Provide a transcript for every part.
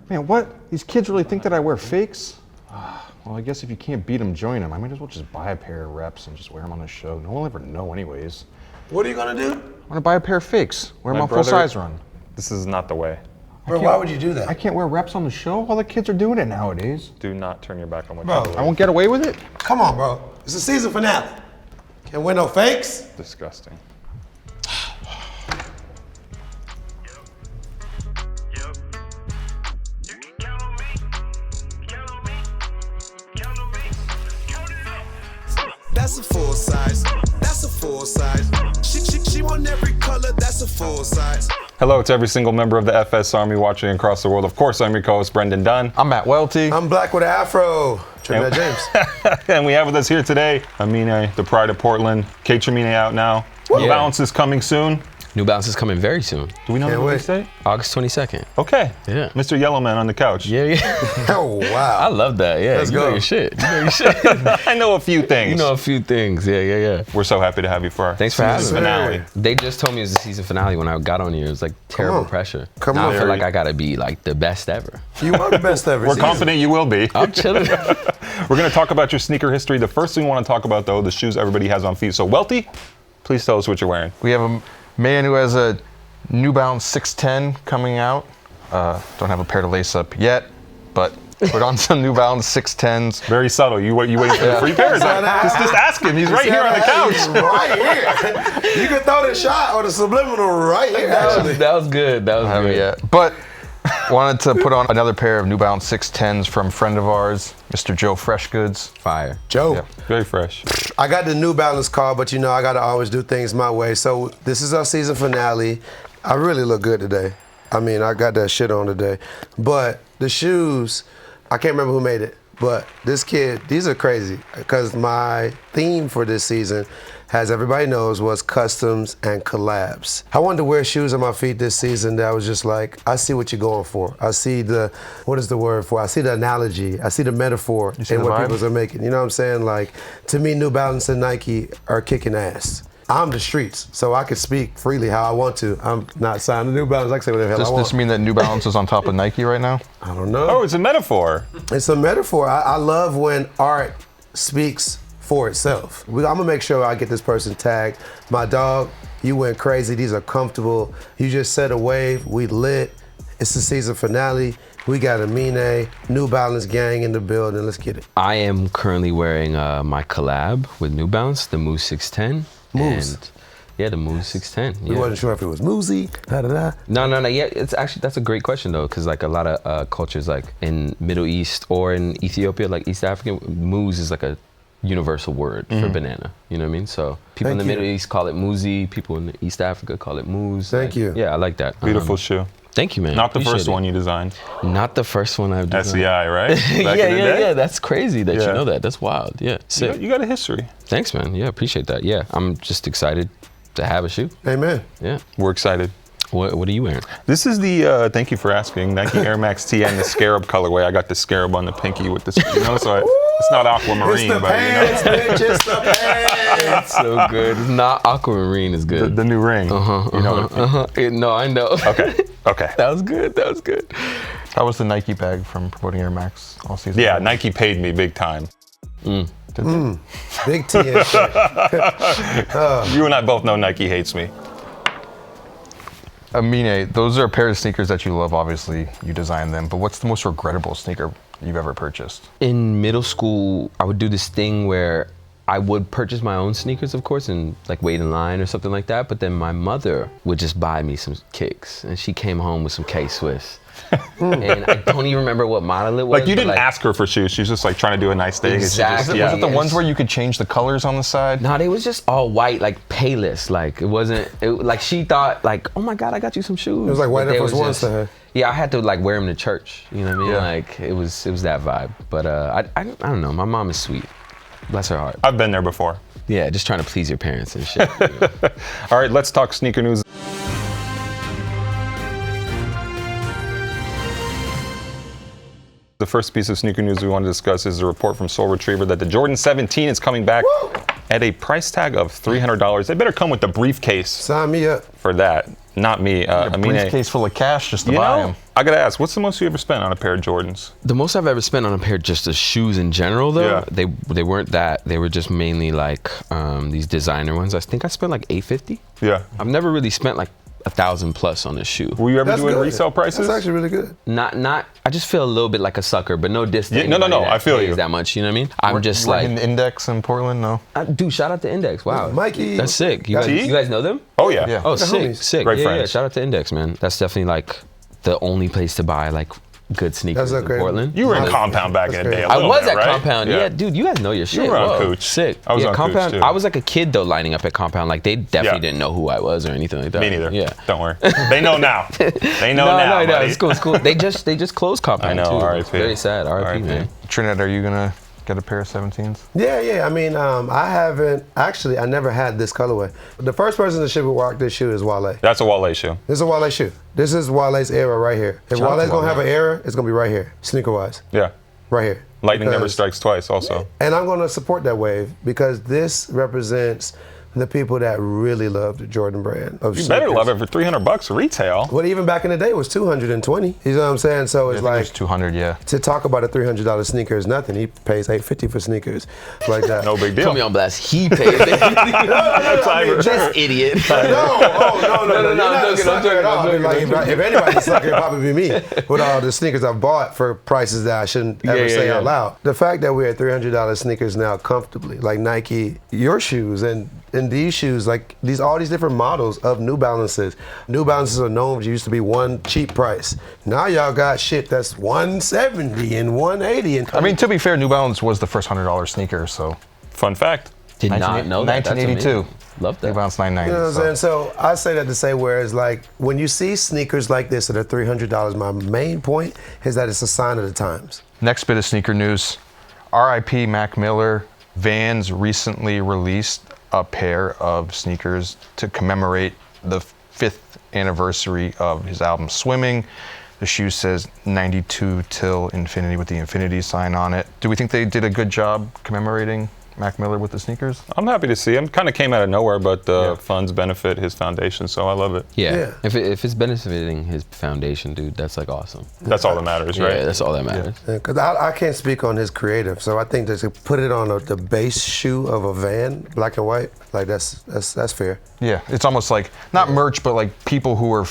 Man, what? These kids really think that I wear fakes? Well, I guess if you can't beat them, join them. I might as well just buy a pair of reps and just wear them on the show. No one will ever know anyways. What are you gonna do? I'm gonna buy a pair of fakes. Wear them on full size run. This is not the way. Bro, why would you do that? I can't wear reps on the show? All the kids are doing it nowadays. Do not turn your back on what Bro, you're doing. I won't get away with it? Come on, bro. It's the season finale. Can't win no fakes. Disgusting. That's a full size. That's a full size. She want every color. That's a full size. Hello to every single member of the FS Army watching across the world. Of course, I'm your co-host, Brendan Dunne. I'm Matt Welty. I'm black with an afro. Trinidad James. And we have with us here today, Aminé, the pride of Portland. Aminé out now. Yeah. Balance is coming soon. New Balance is coming very soon. Do we know the release date? August 22nd. Okay. Yeah. Mr. Yellowman on the couch. Yeah. Oh, wow. I love that. Yeah. Let's you go. know your shit. You know your shit. I know a few things. You know a few things. Yeah. We're so happy to have you for our Thanks for having season me. finale. They just told me it was the season finale when I got on here. It was like terrible pressure. Come now on. I feel like I gotta be like the best ever. You are the best ever. We're confident you will be. I'm chilling. We're going to talk about your sneaker history. The first thing we want to talk about, though, the shoes everybody has on feet. So, Welty, please tell us what you're wearing. We have a man who has a New Balance 610 coming out. Don't have a pair to lace up yet, but put on some New Balance 610s. Very subtle. You waiting for the free pairs? Just ask him. He's right here on the couch. Right here. You can throw the shot or the subliminal right here, actually. That was good. That was I haven't good. yet. But wanted to put on another pair of New Balance 610s from a friend of ours, Mr. Joe Freshgoods. Fire. Joe. Yeah. Very fresh. I got the New Balance call, but you know I gotta always do things my way. So this is our season finale. I really look good today. I mean, I got that shit on today. But the shoes, I can't remember who made it, but this kid, these are crazy. Because my theme for this season, as everybody knows, was customs and collabs. I wanted to wear shoes on my feet this season that was just like, I see what you're going for. I see the, what is the word for? I see the analogy. I see the metaphor see in the what vibe? people are making. You know what I'm saying? Like, to me, New Balance and Nike are kicking ass. I'm the streets, so I can speak freely how I want to. I'm not signed to New Balance. I can say whatever the hell Does I want. this mean that New Balance is on top of Nike right now? I don't know. Oh, it's a metaphor. It's a metaphor. I love when art speaks for itself. I'm gonna make sure I get this person tagged. My dog, you went crazy. These are comfortable. You just set a wave. We lit. It's the season finale. We got Aminé, New Balance gang in the building. Let's get it. I am currently wearing my collab with New Balance, the Moose 610. Moose. And yeah, the Moose 610. We Yeah. wasn't sure if it was Moosey, da-da-da. No. Yeah, it's actually, that's a great question though, because like a lot of cultures like in Middle East or in Ethiopia, like East African, moose is like a universal word for banana. You know what I mean? So people in the Middle East call it moozy, people in East Africa call it moose. Thank you. Yeah, I like that. Beautiful shoe. Thank you, man. Not the Appreciate first it. one you designed. Not the first one I've done. SEI, right? Back in the day? Yeah. That's crazy that Yeah. you know that. That's wild. Yeah. Sick. You got a history. Thanks, man. Yeah, appreciate that. Yeah, I'm just excited to have a shoe. Amen. Yeah. We're excited. What are you wearing? This is the, thank you for asking, Nike Air Max TN, the scarab colorway. I got the scarab on the pinky with this, you know, so it's not aquamarine, It's the but pants, bitch. It's the pants. So good. It's not aquamarine is you know, good. the new ring. You know. No, I know. Okay. That was good. How was the Nike bag from promoting Air Max all season? Yeah, Nike paid me big time. Big T and shit. You and I both know Nike hates me. Aminé, those are a pair of sneakers that you love, obviously. You designed them, but what's the most regrettable sneaker you've ever purchased? In middle school, I would do this thing where I would purchase my own sneakers, of course, and like wait in line or something like that. But then my mother would just buy me some kicks, and she came home with some K-Swiss. And I don't even remember what model it was. Like you but, didn't ask her for shoes. She's just like trying to do a nice thing. and she just- Exactly. yeah. Was it the ones where you could change the colors on the side? No, they was just all white, like Payless. Like it wasn't. Like she thought, like, oh my God, I got you some shoes. It was like white But Air they Force was Ones just- to her. Yeah, I had to like wear them to church. You know what I mean? Yeah. Like it was that vibe. But I don't know. My mom is sweet. Bless her heart. I've been there before. Yeah, just trying to please your parents and shit. You know? All right, let's talk sneaker news. The first piece of sneaker news we want to discuss is a report from Soul Retriever that the Jordan 17 is coming back at a price tag of $300. They better come with the briefcase Sign me up. for that. Not me. A Aminé. briefcase full of cash just to buy them. I gotta ask, what's the most you ever spent on a pair of Jordans? The most I've ever spent on a pair of just the shoes in general, though, Yeah. they weren't that. They were just mainly like these designer ones. I think I spent like $850. Yeah. I've never really spent like 1,000 plus on a shoe. Were you ever That's doing good. resale prices? That's actually really good. Not. I just feel a little bit like a sucker, but no diss. to Yeah, no, anybody that I feel pays you. that much. You know what I mean? I'm just You work like, in Index in Portland, no? dude. Shout out to Index. Wow, Mikey. that's sick. You T? guys know them? Oh yeah. Yeah. Oh, They're sick, homies. sick. Great yeah, yeah. friends. Shout out to Index, man. That's definitely like the only place to buy like good sneakers That's in okay. Portland. You were in Nice. Compound back in That's the day. great. a I little was bit, at right? Compound. Yeah, dude, you guys know your shit. were on Whoa, Cooch. sick. I was on Cooch, Compound. too. I was like a kid though, lining up at Compound. Like they definitely Yeah. didn't know who I was or anything like that. Me neither. Yeah. Don't worry. They know now. They know now. no, buddy. it's cool. It's cool. They just closed Compound I know, too. R.I.P. Very sad. R.I.P. R.I.P. man. Trinidad, are you gonna get a pair of 17s? Yeah. I mean, I haven't actually. I never had this colorway. The first person to ship a rock this shoe is Wale. That's a Wale shoe. This is a Wale shoe. This is Wale's era right here. If Shout out Wale's to gonna Wale. have an era, it's gonna be right here, sneaker wise, Yeah. right here. Lightning never Because- strikes twice. Also. And I'm gonna support that wave because this represents the people that really love the Jordan brand of You better sneakers. love it for $300 retail. Well, even back in the day, it was 220. You know what I'm saying? So it's I think it was like 200, yeah. to talk about a $300 sneaker is nothing. He pays $850 for sneakers like that. No big Put deal. me on blast. He paid. This idiot. No, no, I'm joking, I'm joking, at all. I'm joking, Like, I'm joking. if anybody's a sucker, it'd probably be me with all the sneakers I've bought for prices that I shouldn't ever Yeah, say yeah. out loud. The fact that we're at $300 sneakers now comfortably, like Nike, your shoes and these shoes, like all these different models of New Balances. New Balances are known, used to be one cheap price. Now y'all got shit that's 170 and 180. And I mean, to be fair, New Balance was the first $100 sneaker, so Fun fact. Did not know that. That's 1982. amazing. Love New that. Balance 990. You know what I'm so. saying? So I say that to say, whereas like when you see sneakers like this that are $300, my main point is that it's a sign of the times. Next bit of sneaker news. R.I.P. Mac Miller. Vans recently released a pair of sneakers to commemorate the 5th anniversary of his album Swimming. The shoe says 92 till infinity with the infinity sign on it. Do we think they did a good job commemorating Mac Miller with the sneakers? I'm happy to see him. Kind of came out of nowhere, but the Yeah. funds benefit his foundation, so I love it. Yeah. Yeah. If it's benefiting his foundation, dude, that's like awesome. That's all that matters, right? Yeah, that's all that matters. Because I can't speak on his creative, so I think that to put it on the base shoe of a Van, black and white, like that's fair. Yeah, it's almost like, not merch, but like people who are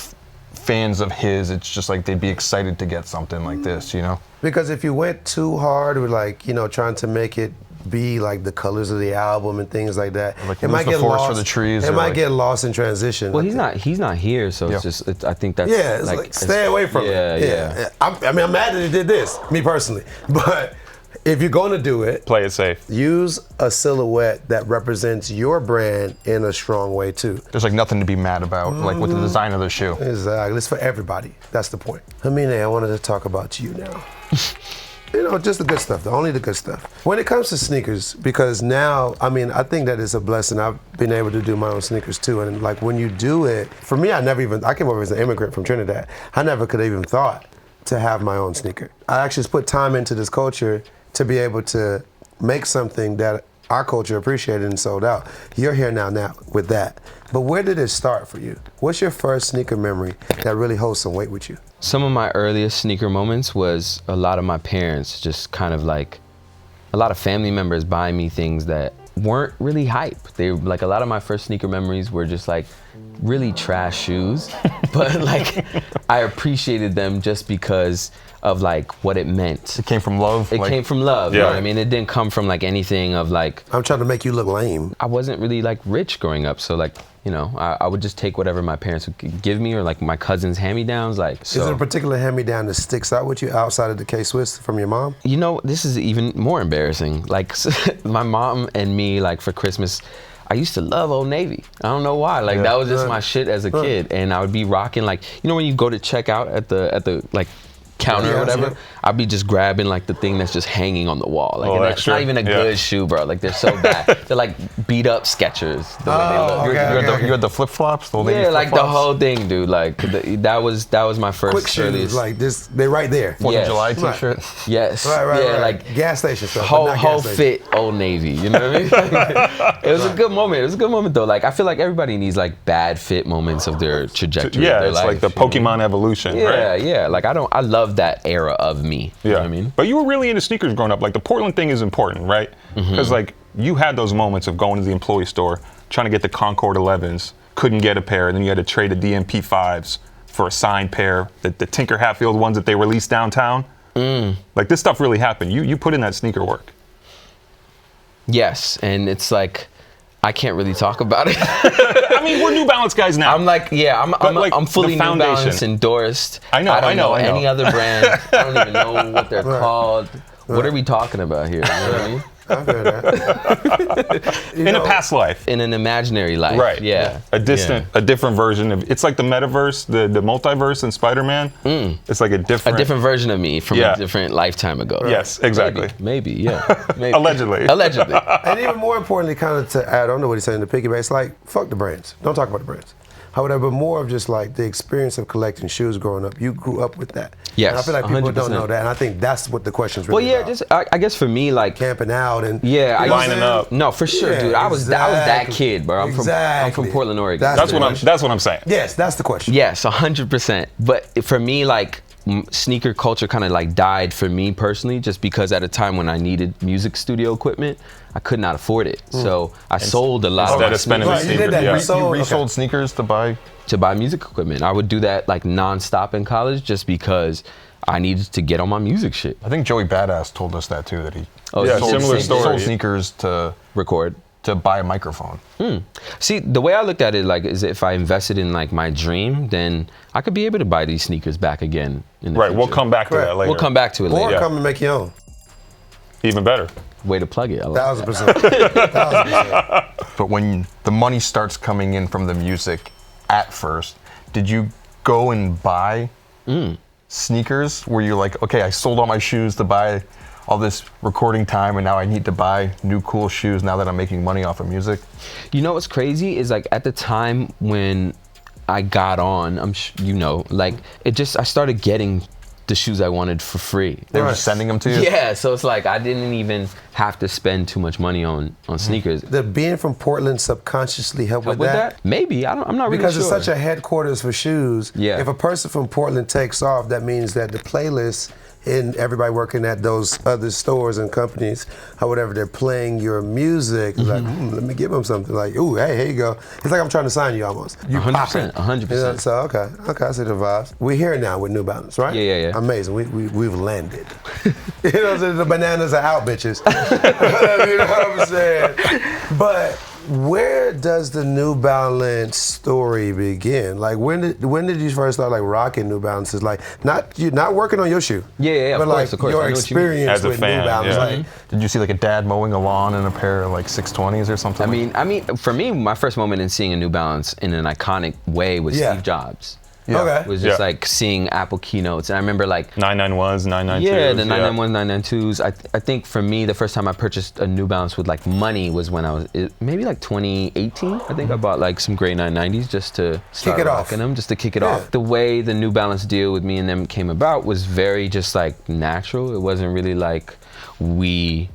fans of his, it's just like they'd be excited to get something like this, you know? Because if you went too hard with like, you know, trying to make it be like the colors of the album and things like that, Like it lose might the get forest lost. for the trees, It or might like- get lost in transition. Well, I he's not here, so Yeah. it's just. I think that's. Yeah, it's like stay away from yeah, it. Yeah. I mean, I'm mad that he did this, me personally. But if you're going to do it, Play it safe. use a silhouette that represents your brand in a strong way too. There's like nothing to be mad about, like with the design of the shoe. Exactly. It's for everybody. That's the point. Amine, I wanted to talk about you now. You know, just the good stuff, only the good stuff. When it comes to sneakers, because now, I mean, I think that it's a blessing. I've been able to do my own sneakers too. And like when you do it, for me, I came over as an immigrant from Trinidad. I never could have even thought to have my own sneaker. I actually put time into this culture to be able to make something that our culture appreciated and sold out. You're here now with that. But where did it start for you? What's your first sneaker memory that really holds some weight with you? Some of my earliest sneaker moments was a lot of my parents just kind of like, a lot of family members buying me things that weren't really hype. They like a lot of my first sneaker memories were just like really trash shoes, but like I appreciated them just because of like what it meant. It came from love. It like, came from love, you Yeah. know what I mean? It didn't come from like anything of like, I'm trying to make you look lame. I wasn't really like rich growing up, so like, you know, I would just take whatever my parents would give me or like my cousin's hand-me-downs, like, so. Is there a particular hand-me-down that sticks out with you outside of the K-Swiss from your mom? You know, this is even more embarrassing. Like my mom and me, like for Christmas, I used to love Old Navy. I don't know why. Like that was just my shit as a kid. And I would be rocking like, you know when you go to check out at the like counter Yeah, or whatever, yeah. I'd be just grabbing like the thing that's just hanging on the wall. Like, and it's extra. not even a good shoe, bro. Like, they're so bad. They're like beat up Skechers the way they look. Okay. You had the flip flops, the old lady Yeah, like the flip-flops? whole thing, dude. Like that was my first Quick shoes, earliest. like this, they're right there. 4th Yes. of July Right. T-shirt. Yes. Right. Yeah, like gas station stuff. but whole not whole gas station. fit Old Navy. You know what I mean? It was a good moment. It was a good moment though. Like I feel like everybody needs like bad fit moments of their trajectory. Yeah, of their it's life, like the you know what I mean? Pokemon evolution, Yeah, right? yeah. Like I love that era of me. You know what I mean? But you were really into sneakers growing up. Like the Portland thing is important, right? Mm-hmm. Because like you had those moments of going to the employee store, trying to get the Concord 11s, couldn't get a pair, and then you had to trade the DMP 5s for a signed pair, the Tinker Hatfield ones that they released downtown. Like this stuff really happened. You put in that sneaker work. Yes, and it's like I can't really talk about it. I mean, we're New Balance guys now. I'm like, yeah, like, I'm fully the New Balance foundation. endorsed. I know, I don't I know. any other brand. I don't even know what they're called. What are we talking about here? You know what I mean? I feel that. in a past life. In an imaginary life. Right. Yeah. A different version of it's like the metaverse, the multiverse in Spider-Man. It's like a A different version of me from Yeah. a different lifetime ago. Yes, exactly. Maybe, yeah. Maybe. Allegedly. Allegedly. And even more importantly, kind of to add on to what he's saying, the piggyback, it's like, fuck the brands. Don't talk about the brands. However, but more of just like the experience of collecting shoes growing up. You grew up with that. Yes, And I feel like people 100%. don't know that. And I think that's what the question's Well, really yeah, about. just I guess for me, like, Camping out and yeah, I you know what I'm Lining saying? up. No, for sure, Yeah, dude. I was that exactly. kid, bro. I'm from Exactly. Portland, Oregon. That's That's what I'm saying. Yes, that's the question. Yes, 100%. But for me, like, sneaker culture kind of like died for me personally, just because at a time when I needed music studio equipment, I could not afford it. So I sold a lot of Instead my of spending sneakers Right, you did that. Yeah. You sold, You resold okay. sneakers to buy. to buy music equipment. I would do that like nonstop in college just because I needed to get on my music shit. I think Joey Badass told us that too. That he Oh, Yeah, you sold similar sneakers. story. sold sneakers to Record. buy a microphone. See, the way I looked at it, like, is if I invested in like my dream, then I could be able to buy these sneakers back again in the Right. future. We'll come back to Correct. that later. We'll come back to it Or later. come and make your own. Even better. Way to plug it. I like 1,000%. 1,000%. But when the money starts coming in from the music at first, did you go and buy sneakers? Were you like, okay, I sold all my shoes to buy all this recording time and now I need to buy new cool shoes now that I'm making money off of music? You know what's crazy is like at the time when I got on, like I started getting the shoes I wanted for free. They were just sending them to you? Yeah, so it's like I didn't even have to spend too much money on sneakers. The being from Portland subconsciously helped with With that. that? Maybe. I'm not Because really sure. it's such a headquarters for shoes. Yeah. If a person from Portland takes off, that means that the playlist and everybody working at those other stores and companies or whatever, they're playing your music. It's like, let me give them something. Like, ooh, hey, here you go. It's like I'm trying to sign you almost. You 100%, popping. 100%. You know, so okay, I see the vibes. We're here now with New Balance, right? Yeah. Amazing. We've landed. You know what I'm saying? The bananas are out, bitches. You know what I'm saying? But where does the New Balance story begin? Like when did you first start like rocking New Balances? Like you're not working on your shoe. Yeah, But of like course, of course. I your know what you mean. experience As a with fan, New Balance. yeah. Like Did you see like a dad mowing a lawn in a pair of like 620s or something? I mean, for me, my first moment in seeing a New Balance in an iconic way was Yeah. Steve Jobs. okay. It was just Yeah. like seeing Apple keynotes, and I remember like 991s, 992s. yeah, the 991s, 992s. I think for me, the first time I purchased a New Balance with like money was when I was maybe like 2018. I think I bought like some gray 990s just to start it off. rocking them, just to kick it Yeah. off. The way the New Balance deal with me and them came about was very just like natural. It wasn't really like we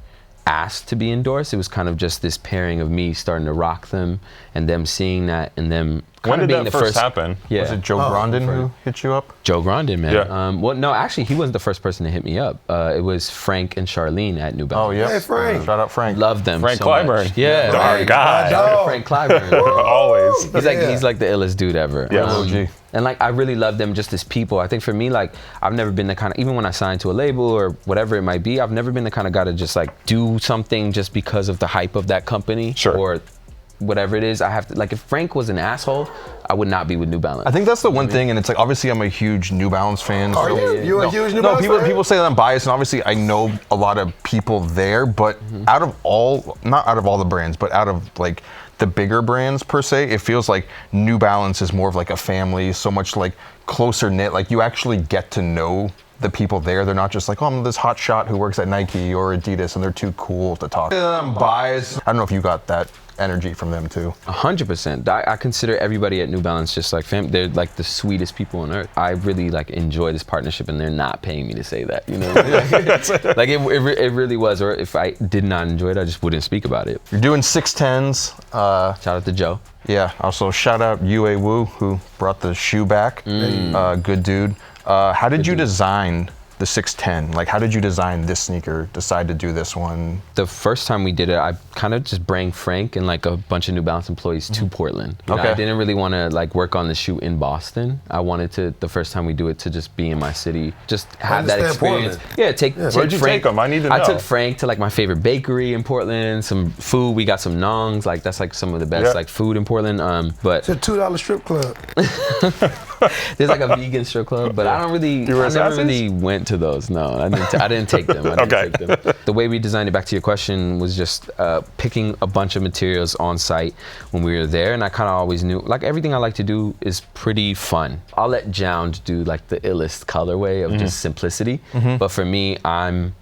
asked to be endorsed. It was kind of just this pairing of me starting to rock them and them seeing that and them kind When of did being that the first happen? Yeah. Was it Joe Grondin who hit you up? Joe Grondin, man. Yeah. Well, no, actually, he wasn't the first person to hit me up. It was Frank and Charlene at New Oh Balance. yeah. Hey, Frank. Shout out Frank. Love them Frank so Clyburn. much. Yeah. Our Frank. guy. Shout out to Dog. Frank Clyburn. Always. He's like the illest dude ever. Yeah. OG. And like I really love them just as people. I think for me, like I've never been the kind of, even when I signed to a label or whatever it might be, I've never been the kind of guy to just like do something just because of the hype of that company Sure. or whatever it is. I have to, like if Frank was an asshole, I would not be with New Balance. I think that's the one thing, and it's like obviously I'm a huge New Balance fan. Are so- you? You a huge New No, Balance fan? people say that I'm biased, and obviously I know a lot of people there, but not out of all the brands, but out of like the bigger brands per se, it feels like New Balance is more of like a family, so much like closer knit. Like you actually get to know the people there. They're not just like, oh, I'm this hot shot who works at Nike or Adidas, and they're too cool to talk. I'm biased. I don't know if you got that energy from them too. 100%. I consider everybody at New Balance just like fam. They're like the sweetest people on earth. I really like enjoy this partnership, and they're not paying me to say that. You know, like it really was. Or if I did not enjoy it, I just wouldn't speak about it. You're doing 610s. Shout out to Joe. Yeah. Also, shout out Yue Wu who brought the shoe back. Good dude. How did you design the 610? Like, how did you design this sneaker? Decide to do this one? The first time we did it, I kind of just brought Frank and like a bunch of New Balance employees to Portland. You know, I didn't really want to like work on the shoe in Boston. I wanted to, the first time we do it, to just be in my city, just have that experience. Portland. Yeah, take Where'd you Frank. take them? I need to know. I took Frank to like my favorite bakery in Portland, some food. We got some nongs. Like that's like some of the best like food in Portland. But It's a $2 strip club. there's like a vegan strip club, but I never really went to those. No, I didn't take them. I didn't take them. The way we designed it, back to your question, was just picking a bunch of materials on site when we were there, and I kind of always knew, like, everything I like to do is pretty fun. I'll let Jound do like the illest colorway of just simplicity, but for me, I'm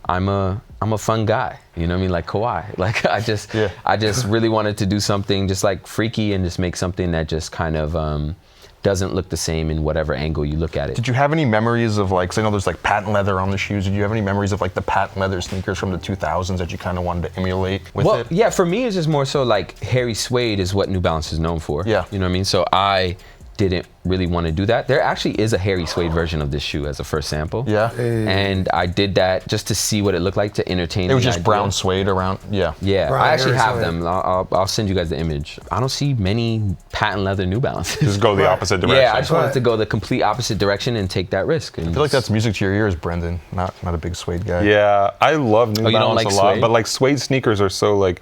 a fun guy, you know what I mean? Like Kawhi. Like I just really wanted to do something just like freaky and just make something that just kind of doesn't look the same in whatever angle you look at it. Did you have any memories of like, 'cause I know there's like patent leather on the shoes. Did you have any memories of like the patent leather sneakers from the 2000s that you kind of wanted to emulate with it? Yeah, for me it's just more so like hairy suede is what New Balance is known for. Yeah. You know what I mean? So I didn't really want to do that. There actually is a hairy suede version of this shoe as a first sample. Yeah. And I did that just to see what it looked like, to entertain. It was the just idea. brown suede around. Yeah. Yeah, Brown I actually hairy have suede. them. I'll send you guys the image. I don't see many patent leather New Balances. Just go the opposite direction. Yeah, I just wanted to go the complete opposite direction and take that risk. And I feel like that's music to your ears, Brendan. Not a big suede guy. Yeah, I love New you don't Balance like a lot, suede? but like suede sneakers are so like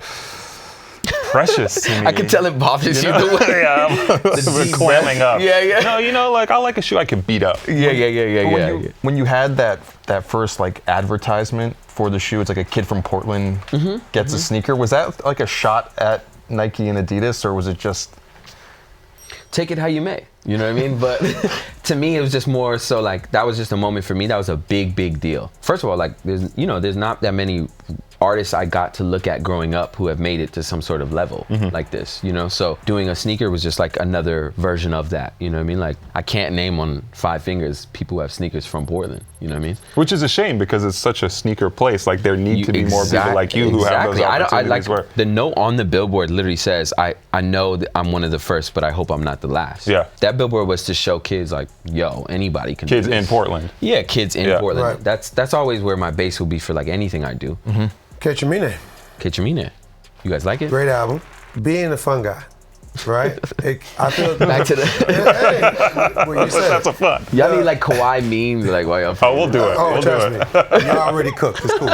precious to me. I can tell it bothers you the way. Yeah, we're deep clamming breath. up. Yeah. No, you know, like I like a shoe I can beat up. Yeah. When you had that first like advertisement for the shoe, it's like a kid from Portland gets a sneaker. Was that like a shot at Nike and Adidas, or was it just? Take it how you may, you know what I mean? But to me, it was just more so like, that was just a moment for me. That was a big deal. First of all, like there's not that many artists I got to look at growing up who have made it to some sort of level like this, you know? So doing a sneaker was just like another version of that, you know what I mean? Like I can't name on 5 fingers people who have sneakers from Portland, you know what I mean? Which is a shame because it's such a sneaker place. Like there need to be more people like you who have those opportunities. I like the note on the billboard literally says, I know that I'm one of the first, but I hope I'm not the last. Yeah. That billboard was to show kids like, yo, anybody can Kids do this. in Portland. Yeah, kids in Portland. Right. That's always where my base will be for like anything I do. Catch Amine. Amine. You guys like it? Great album. Being a fun guy, right? I feel Back to the. Hey, what you said. That's a fun. Y'all need like Kawhi memes, like why y'all. Oh, we'll do it. Oh, we'll do trust it. me. You already cooked. It's cool.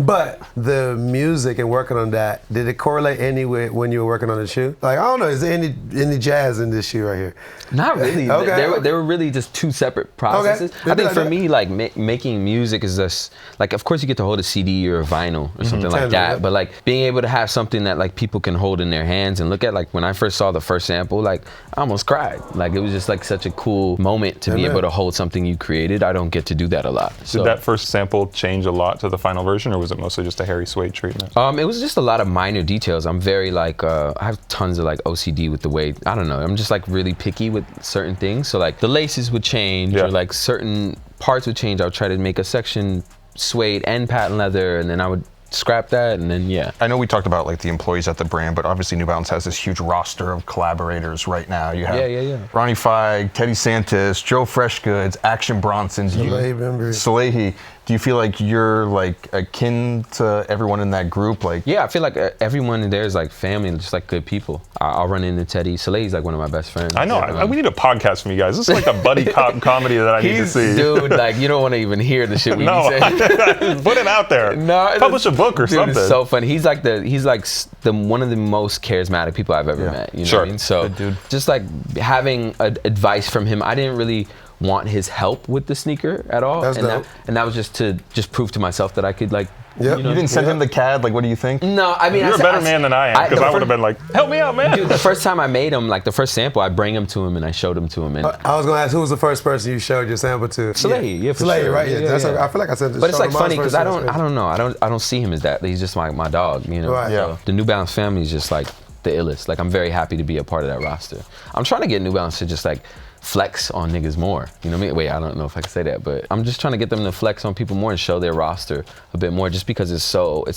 But the music and working on that, did it correlate any with when you were working on the shoe? Like, I don't know, is there any jazz in this shoe right here? Not really. Okay. They were really just 2 separate processes. Okay. I think for me, like making music is just like, of course you get to hold a CD or a vinyl or something like Tangible, that, yeah. but like being able to have something that like people can hold in their hands and look at. Like when I first saw the first sample, like I almost cried. Like it was just like such a cool moment to be able to hold something you created. I don't get to do that a lot. Did that first sample change a lot to the final version, or was it mostly just a hairy suede treatment? It was just a lot of minor details. I'm very like, I have tons of like OCD with the way, I don't know, I'm just like really picky with certain things. So like the laces would change or like certain parts would change. I would try to make a section suede and patent leather, and then I would scrap that, and then I know we talked about like the employees at the brand, but obviously New Balance has this huge roster of collaborators right now. You have Ronnie Feig, Teddy Santis, Joe Freshgoods, Action Bronson's, Salehe Bembury. Salehe. Do you feel like you're like akin to everyone in that group? Like, I feel like everyone in there is like family, just like good people. I'll run into Teddy. Salehe's like one of my best friends. I know. We need a podcast from you guys. This is like a buddy cop comedy that I need to see. Dude, like you don't want to even hear the shit we be saying. Put it out there. No, Publish a book or something. It's so funny. He's like the one of the most charismatic people I've ever met. You know what I mean? So just like having advice from him, I didn't really want his help with the sneaker at all. That's dope. And that was just to prove to myself that I could like Yep. You didn't send him the CAD. Like, what do you think? No, I mean, You're a better man than I am, because I would have been like, help me out, man. Dude, the first time I made him, like the first sample, I bring him to him and I showed him to him. And I was gonna ask, who was the first person you showed your sample to? Salehe, yeah, for Salehe, sure. right? Yeah, Yeah, yeah. I feel like I said this. But it's like funny because I don't know. I don't see him as that. He's just my dog, you know. Right. Yeah. So the New Balance family is just like the illest. Like I'm very happy to be a part of that roster. I'm trying to get New Balance to just like flex on niggas more. You know what I mean? Wait, I don't know if I can say that, but I'm just trying to get them to flex on people more and show their roster a bit more, just because it's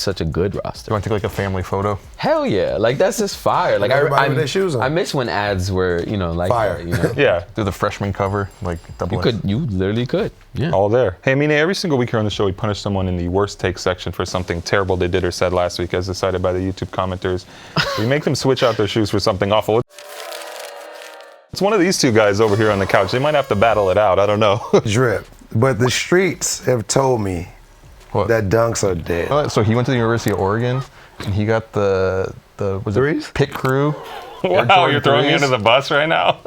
such a good roster. You want to take like a family photo? Hell yeah! Like that's just fire. Like Everybody with their shoes on. I miss when ads were, you know, like Fire. that, you know? Yeah. Do the freshman cover, like double. You literally could. Yeah. All there. Hey, Amine, every single week here on the show, we punish someone in the worst take section for something terrible they did or said last week, as decided by the YouTube commenters. We make them switch out their shoes for something awful. It's one of these two guys over here on the couch. They might have to battle it out. I don't know. Drip. But the streets have told me What? that dunks are dead. So he went to the University of Oregon, and he got the was Threes? it Pit Crew. Air Wow, Jordan you're throwing me threes, under the bus right now.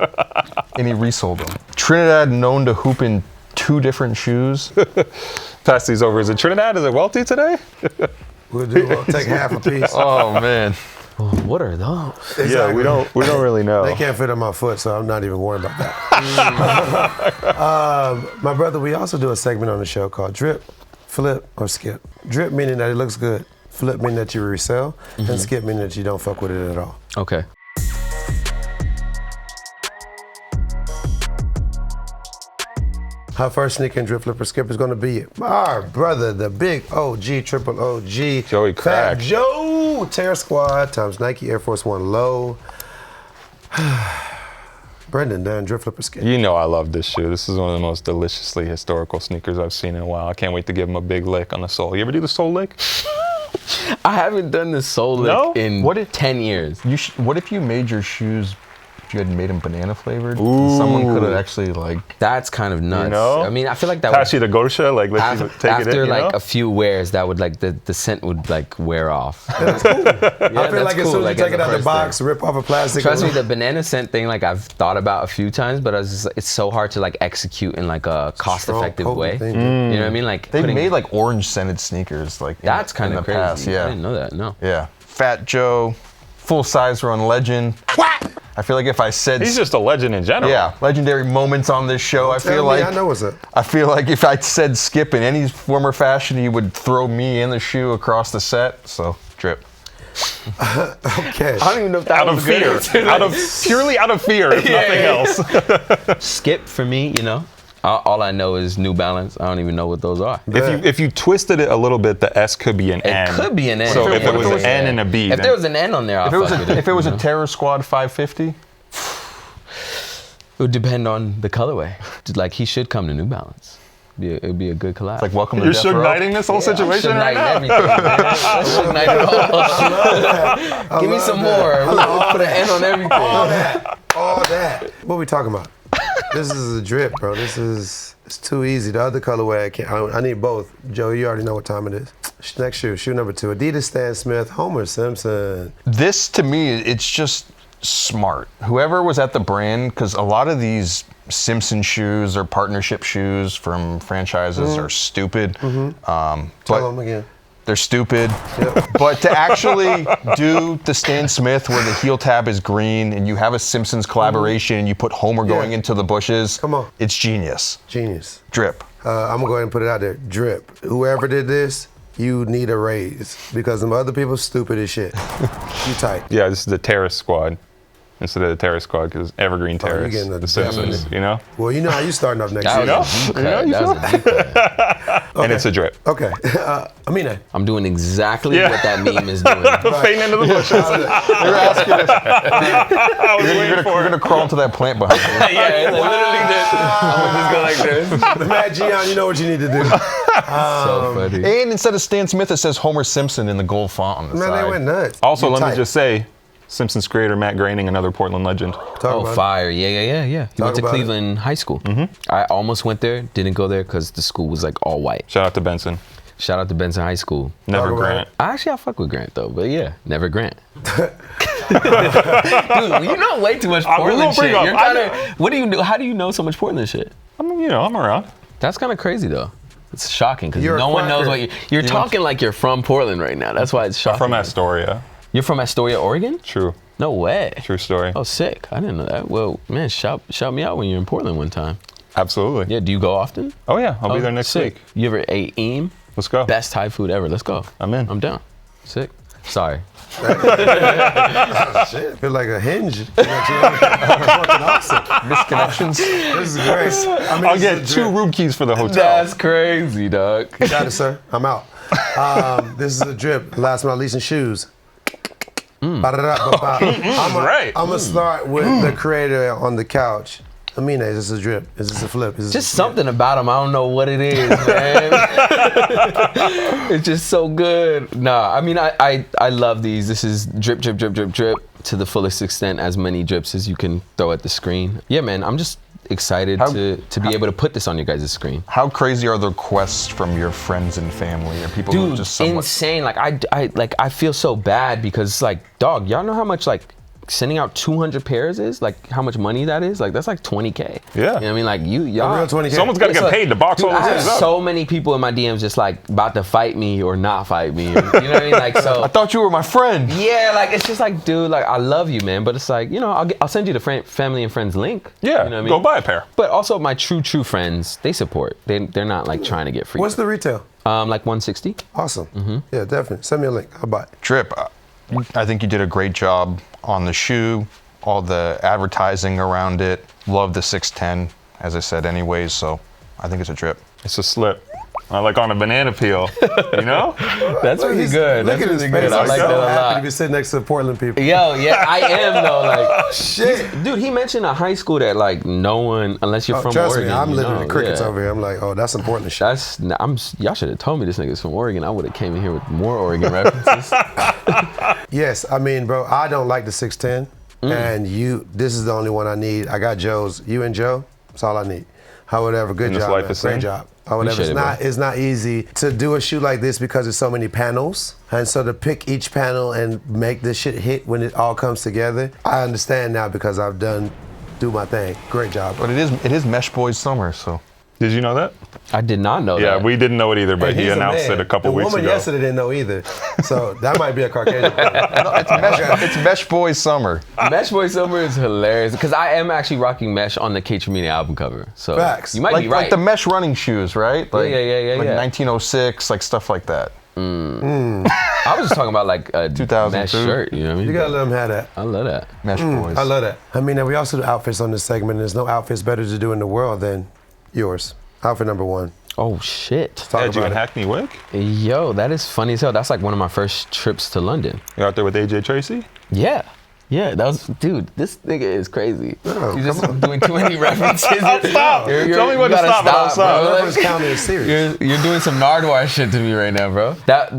and he resold them. Trinidad known to hoop in 2 different shoes. Pass these over. Is it Trinidad? Is it Welty today? We'll take half a piece. Oh man. What are those? Exactly. Yeah, we don't really know. They can't fit on my foot, so I'm not even worried about that. My brother, we also do a segment on the show called Drip, Flip, or Skip. Drip meaning that it looks good. Flip meaning that you resell. And skip meaning that you don't fuck with it at all. Okay. Our first sneaker and drip flip or skip is going to be our brother, the big OG, triple OG. Joey Crack. Fat Joe, Terror Squad times Nike Air Force One Low. Brendan Dunne, drip flip or skip. You know I love this shoe. This is one of the most deliciously historical sneakers I've seen in a while. I can't wait to give him a big lick on the sole. You ever do the sole lick? I haven't done the sole lick No? in 10 years. What if you made your shoes? If you had made them banana flavored, someone could have actually like. That's kind of nuts. You know? I mean, I feel like that Pass would, you the Gosha, like let you take it in, after you like know? a few wears, that would like the scent would like wear off. I feel like as soon as you take it out of the box, thing. rip off a plastic. Trust me, the banana scent thing, like I've thought about a few times, but it's so hard to like execute in like a cost-effective way. You know what I mean? Like They made like orange scented sneakers, like that's in kind the of crazy. past. Yeah, I didn't know that. No. yeah. Fat Joe, full size run legend. What? I feel like if I said He's just a legend in general. yeah, legendary moments on this show. I feel like I know what's up. I feel like if I said skip in any form or fashion, he would throw me and the shoe across the set. So drip. Okay. I don't even know if that Out of was a good fear. answer. Purely out of fear, if nothing else. Skip for me, you know. All I know is New Balance. I don't even know what those are. If you twisted it a little bit, the S could be an N. It could be an N. So if it was an Yeah. N and a B, If then there was an N on there, I'll fuck with it. If it was you a know? Terror Squad 550, It would depend on the colorway. Like he should come to New Balance. It would be a good collab. like welcome you're to Death Row. Suge-knighting this whole situation I'm right now. everything, man. Suge-knight it all. Give me some more. We'll put an N on everything. All that. What we talking about? This is a drip, bro. It's too easy. The other colorway, I need both. Joe, you already know what time it is. Next shoe number 2. Adidas Stan Smith, Homer Simpson. This to me, it's just smart. Whoever was at the brand, because a lot of these Simpson shoes or partnership shoes from franchises are stupid. Tell them again. They're stupid. But to actually do the Stan Smith where the heel tab is green and you have a Simpsons collaboration and you put Homer going into the bushes, Come on. it's genius. Genius. Drip. I'm gonna go ahead and put it out there. Drip. Whoever did this, you need a raise because them other people stupid as shit. You tight. Yeah, this is the Terrace Squad instead of the Terrace Squad because Evergreen you're Terrace, getting a the Simpsons, definite- you know? Well, you know how you starting off next That year. was a deep cut. You know, That was a deep cut. And it's a drip. Okay. Amine. I'm doing exactly Yeah. what that meme is doing. Fading into the bushes. You're asking us, I was waiting you're for gonna it. crawl into that plant behind you. Yeah, literally this. I'm gonna just go like this. Matt Gian, you know what you need to do. So funny. And instead of Stan Smith, it says Homer Simpson in the gold font on the Man, side. they went nuts. Also, You let tight. me just say, Simpsons creator Matt Groening, another Portland legend. Talk Oh, about it. fire. Yeah. He went to about Cleveland High School. I almost went there, didn't go there because the school was like all white. Shout out to Benson. Shout out to Benson High School. Never about Grant. I fuck with Grant though, but yeah, never Grant. Dude, you know way too much we're Portland gonna shit. bring up- You're I kinda, what do you do? How do you know so much Portland shit? I'm around. That's kind of crazy though. It's shocking because You're a no one knows quacker. what you're talking like you're from Portland right now. That's why it's shocking. From Astoria. You're from Astoria, Oregon? True. No way. True story. Oh, sick. I didn't know that. Well, man, shout me out when you're in Portland one time. Absolutely. Yeah, do you go often? Oh yeah, I'll be there next sick. week. You ever ate Eam? Let's go. Best Thai food ever. Let's go. I'm in. I'm down. Sick. Sorry. Shit, I feel like a hinge. Fucking awesome. Misconnections. This is great. I mean, I'll this get is a 2 drip. room keys for the hotel. That's crazy, dog. Got it, sir. I'm out. This is a drip. Last but not least in shoes. Right. I'm gonna start with the creator on the couch. Aminé, is this a drip? Is this a flip? Is this Just something about him. I don't know what it is, man. It's just so good. Nah, I mean, I love these. This is drip, drip, drip, drip, drip to the fullest extent, as many drips as you can throw at the screen. Yeah, man, I'm just excited to be able to put this on your guys' screen. How crazy are the requests from your friends and family and people who Dude, just somewhat insane. Like I feel so bad because like, dog, y'all know how much like sending out 200 pairs is? Like how much money that is? Like that's like 20K. Yeah. You know what I mean? Like y'all. A real 20K. Someone's got to It's get like- paid to box Dude, all I this have shit up. so many people in my DMs just like about to fight me or not fight me. You know what I mean? Like so. I thought you were my friend. Yeah, like it's just like, dude, like I love you, man, but it's like, you know, I'll send you the family and friends link. Yeah, you know what I mean? go buy a pair. But also my true friends, they support. They're not like trying to get free. What's the retail? Like 160? Awesome. Yeah, definitely. Send me a link. I'll buy it. Drip, I think you did a great job on the shoe, all the advertising around it. Love the 610, as I said anyways, so I think it's a drip. It's a slip. Like on a banana peel, you know? That's really He's- good. Look That's at his really face. good. I I'm like so that a happy lot. to be sitting next to Portland people. Yo, yeah, I am though. Like, Shit. dude, he mentioned a high school that like no one, unless you're Oh, from trust Oregon. me, I'm you literally know, crickets yeah. over here. I'm like, oh, that's important shit. Y'all should have told me this nigga's from Oregon. I would have came in here with more Oregon references. Yes, I mean, bro, I don't like the 610, and this is the only one I need. I got Joe's. You and Joe, that's all I need. However, good And this job, life man. is Great sin? job. However, Appreciate it, it's not easy to do a shoe like this because there's so many panels, and so to pick each panel and make this shit hit when it all comes together, I understand now because I've do my thing. Great job. But it is Mesh Boys Summer, so. Did you know that? I did not know Yeah, that. we didn't know it either, but Hey, he he's announced man. it a couple the weeks woman ago. yesterday didn't know either, so that might be a Caucasian thing. It's Mesh Boys Summer. Mesh Boy Summer is hilarious because I am actually rocking Mesh on the K-Tremini album cover. So Facts. you might Like, be right. like the mesh running shoes, right? Like, yeah. Like 1906, like stuff like that. I was just talking about like a 2002. mesh shirt. You know what I mean? You gotta let them have that. I love that. Mesh Boys. I love that. I mean, and we also do outfits on this segment, and there's no outfits better to do in the world than yours. Outfit number 1. Oh shit. Talk Had you about in it. Hackney Wick? Yo, that is funny as hell. That's like one of my first trips to London. You out there with AJ Tracy? Yeah. Yeah, that was, dude, this nigga is crazy. Oh, You're just doing too many references. Stop. Tell me when to you gotta stop, and I'll bro. stop. The Like, reference counter is serious. You're doing some Nardwuar shit to me right now, bro.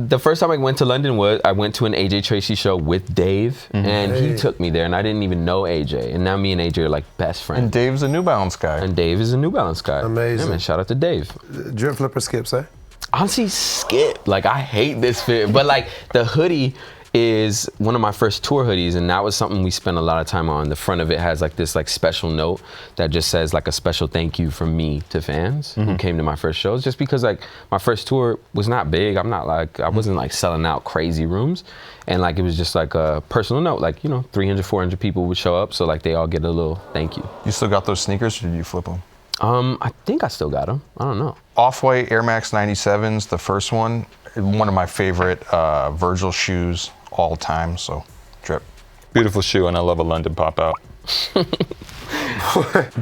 The first time I went to London was I went to an AJ Tracy show with Dave, and he took me there, and I didn't even know AJ, and now me and AJ are like best friends. And Dave's a New Balance guy. And Dave is a New Balance guy. Amazing. Yeah, man, shout out to Dave. Drip flipper skips, eh? Honestly, skip. Like, I hate this fit, but like the hoodie is one of my first tour hoodies, and that was something we spent a lot of time on. The front of it has like this like special note that just says like a special thank you from me to fans who came to my first shows, just because like my first tour was not big. I wasn't like selling out crazy rooms, and like it was just like a personal note, like, you know, 300 400 people would show up, so like they all get a little thank you. You still got those sneakers, or did you flip them? I think I still got them. I don't know. Off-White Air Max 97s, the first one of my favorite Virgil shoes all time, so drip. Beautiful shoe, and I love a London pop out.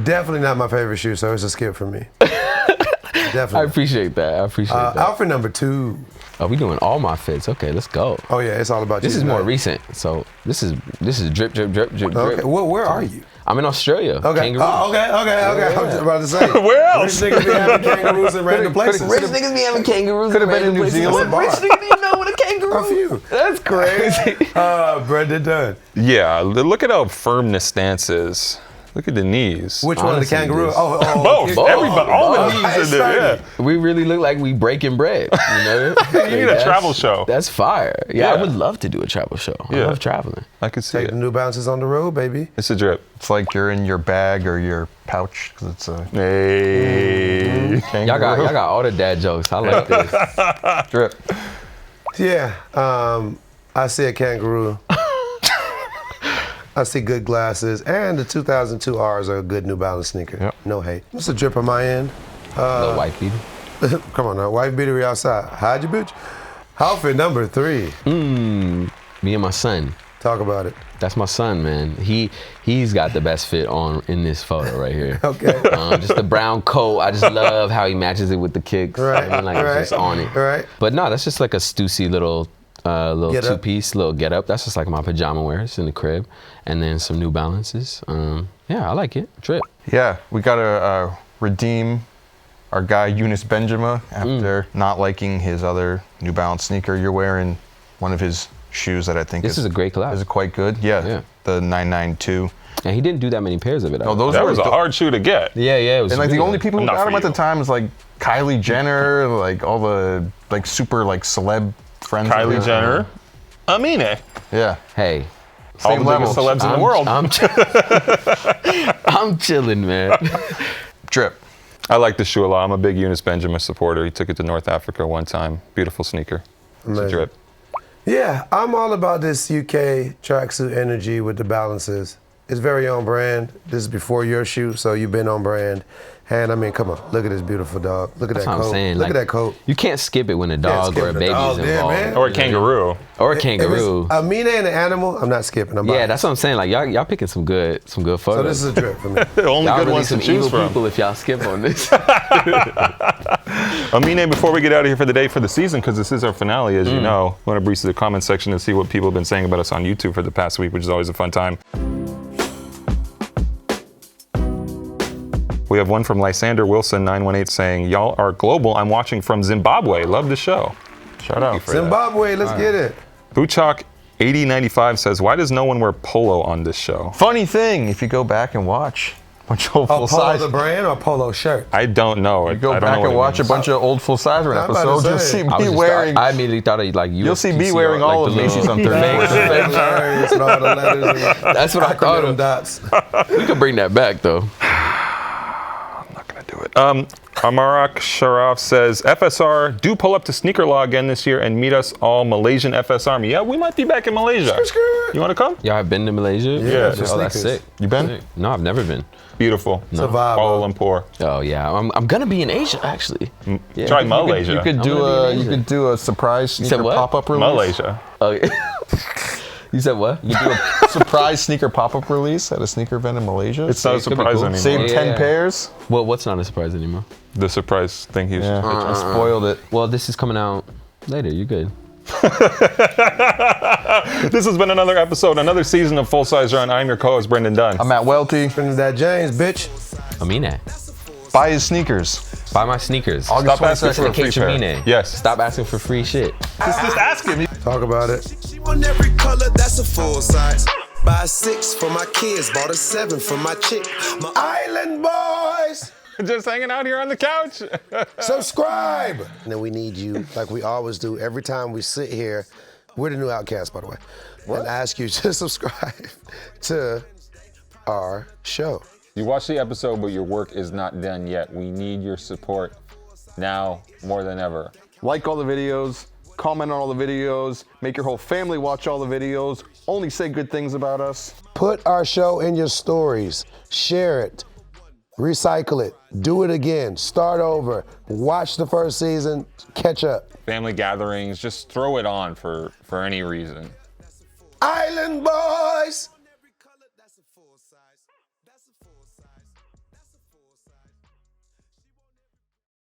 Definitely not my favorite shoe, so it's a skip for me. I Definitely. appreciate that. that. Outfit number 2. Oh, we doing all my fits. Okay, let's go. Oh yeah, it's all about you. This is more tonight. recent, so this is drip, drip, drip, drip, Okay, drip. well, where are you? I'm in Australia. Okay. Kangaroo. Oh, okay. I was about to say. Where else? Rich niggas be having kangaroos in random places. Rich niggas be having kangaroos. Could've been in New Zealand. Rich niggas be know what a kangaroo. A few. That's crazy. Brendan Dunne. Yeah, look at how firm the stance is. Look at the knees. Which one? The Honestly, kangaroo? this- Both. okay. Everybody. All the Both. knees in there. Yeah. We really look like we breaking bread. You know? You need a travel show. That's fire. Yeah, Yeah. I would love to do a travel show. I Yeah. love traveling. I could see Take it. the New Balances on the road, baby. It's a drip. It's like you're in your bag or your pouch because it's a Hey. Y'all got all the dad jokes. I like this. drip. Yeah, I see a kangaroo. I see good glasses, and the 2002 R's are a good New Balance sneaker. Yep. No hate. It's a drip on my end. Little white beater. Come on now, wife beater outside. Hide your bitch. Outfit number 3. Me and my son. Talk about it. That's my son, man. He's got the best fit on in this photo right here. Okay. Just the brown coat. I just love how he matches it with the kicks. Right, I mean, like right, it's just on it. right. But no, that's just like a Stussy little Get up. two-piece, little get-up. That's just like my pajama wears in the crib, and then some New Balances. Yeah, I like it. Drip. Yeah, we gotta redeem our guy Eunice Benjamin after not liking his other New Balance sneaker. You're wearing one of his shoes that I think This is a great collab. is quite good. Yeah, Yeah. the 992. And he didn't do that many pairs of it. No, those That were was a hard shoe to get. Yeah, it was. and like the really only good. people who Not got for them at the you. time was like Kylie Jenner, like all the like super like celeb friends. of Kylie his. Jenner. Aminé. Yeah. Hey, All Same the biggest level. celebs in the world. I'm chilling, man. Drip. I like the shoe a lot. I'm a big Eunice Benjamin supporter. He took it to North Africa one time. Beautiful sneaker. It's a Amazing. drip. Yeah, I'm all about this UK tracksuit energy with the balances. It's very on brand. This is before your shoe, so you've been on brand. And I mean, come on, look at this beautiful dog. Look at That's that what coat. I'm saying. Look like, at that coat. You can't skip it when a dog skip or a the baby's dog, yeah, involved. man. Or a kangaroo. Or a If it's kangaroo. Amine and an animal, I'm not skipping. I'm Yeah, buying. that's what I'm saying. Like y'all picking some good photos. So this is a drip for me. The only y'all good really ones to some choose evil from. people if y'all skip on this. Aminé, before we get out of here for the day, for the season, because this is our finale, as you know, I want to breeze to the comment section and see what people have been saying about us on YouTube for the past week, which is always a fun time. We have one from Lysander Wilson 918 saying, "Y'all are global. I'm watching from Zimbabwe. Love the show." Shout out for that. Zimbabwe, let's get it. Buchok 8095 says, "Why does no one wear polo on this show?" Funny thing, if you go back and watch a bunch of old Oh, full polo size, the brand or polo shirt? I don't know. you go I don't back know and what it watch a means. bunch of old full size run I'm about to episodes, you'll say. see me wearing. I immediately thought of like You'll see me USPCR, wearing like all the of these little on 34th. Hilarious and all the letters and That's what I thought acronym of. dots. We could bring that back though. Do it. Amarak Sharaf says, "FSR, do pull up to Sneaker Law again this year and meet us all Malaysian FS Army." Yeah, we might be back in Malaysia. You want to come? Y'all have been to Malaysia? Yeah, for Oh, that's sneakers. sick. You been? Sick. No, I've never been. Beautiful. Survive. Kuala Lumpur. Oh yeah, I'm gonna be in Asia actually. Yeah. Try You Malaysia. could I'm do gonna be a amazing. surprise said sneaker what? pop-up release. Malaysia. Oh, yeah. You said what? You do a surprise sneaker pop-up release at a sneaker event in Malaysia. It's not a It could be surprise cool. anymore. Save Yeah. 10 pairs. Well, what's not a surprise anymore? The surprise thing he was Yeah, I spoiled it. Well, this is coming out later. You're good. This has been another episode, another season of Full Size Run. I'm your co-host, Brendan Dunne. I'm at Welty. Trinidad James, bitch. Aminé. Buy his sneakers. Buy my sneakers. August Stop asking for a free Dedicate to pair. Aminé. Yes. Stop asking for free shit. Just ask him. Talk about it. She want every color, that's a full size. Buy a 6 for my kids, bought a 7 for my chick. My Island boys, Just hanging out here on the couch. subscribe. And then we need you, like we always do, every time we sit here. We're the new Outcast, by the way. And ask you to subscribe to our show. You watched the episode, but your work is not done yet. We need your support now more than ever. Like all the videos, comment on all the videos, make your whole family watch all the videos, only say good things about us. Put our show in your stories. Share it. Recycle it. Do it again. Start over. Watch the first season. Catch up. Family gatherings, just throw it on for any reason. Island boy.